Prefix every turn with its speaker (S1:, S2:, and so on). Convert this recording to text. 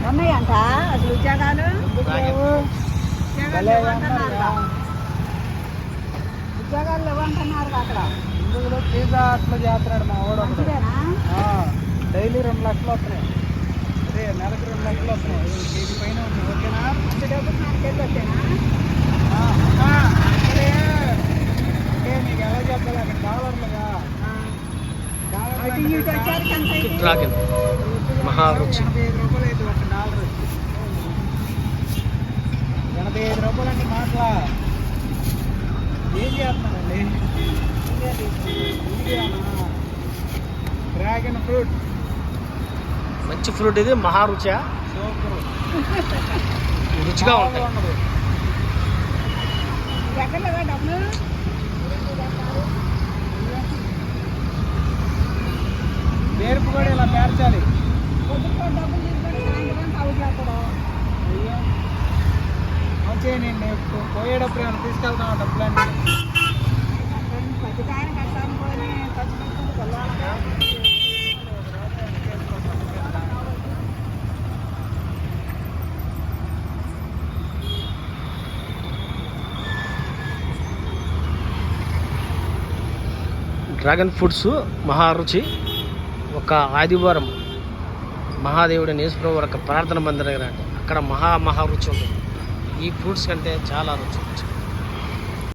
S1: ఉన్నాయంట అసలు ఉద్యోగాలు ఉద్యోగాలు ఇవ్వంటున్నారు అక్కడ.
S2: ఇందులో పిజ్జా అట్లా చేస్తున్నాడు మా వాడు. డైలీ 2 లక్షలు వస్తున్నాయి. అదే నెలకు 2 లక్షలు వస్తున్నాయి. కేజీ పైన ఉంది. ఓకేనా?
S1: అంత డబ్బులు నాకు వెళ్ళొచ్చానా?
S2: అంటే మీకు ఎలా చెప్పాలి, అక్కడ డాలర్లుగా
S3: డ్రాగన్ మహారుచి
S2: 85 రూపాయలు అయితే ఒక డాలర్ వచ్చి 85 రూపాయలు అంటే మాటలా. ఏం చేస్తున్నానండి? డ్రాగన్ ఫ్రూట్
S3: మంచి ఫ్రూట్ ఇది. మహారుచి
S2: సూపర్,
S3: రుచిగా ఉంటుంది.
S1: ఎక్కడ డబ్బులు
S2: పేరుపు కూడా ఇలా పేర్చాలి.
S1: పొద్దుకో డబ్బులు తీసుకొని సాయంత్రం అవుట్లా
S2: అయ్యో వచ్చే నేను పోయేటప్పుడు ఏమైనా తీసుకెళ్తాను డబ్బులన్నీ.
S1: ప్రతి కాయన కష్టాన్ని పోయి ఖర్చు పెట్టుకుంటూ కొల్లాలగా.
S3: Dragon fruits మహారుచి. ఒక ఆదివారం మహాదేవుడు నేసుప్రభు ఒక ప్రార్థన మందిరం, అక్కడ మహారుచి ఉంటుంది. ఈ ఫ్రూట్స్ కంటే చాలా రుచి.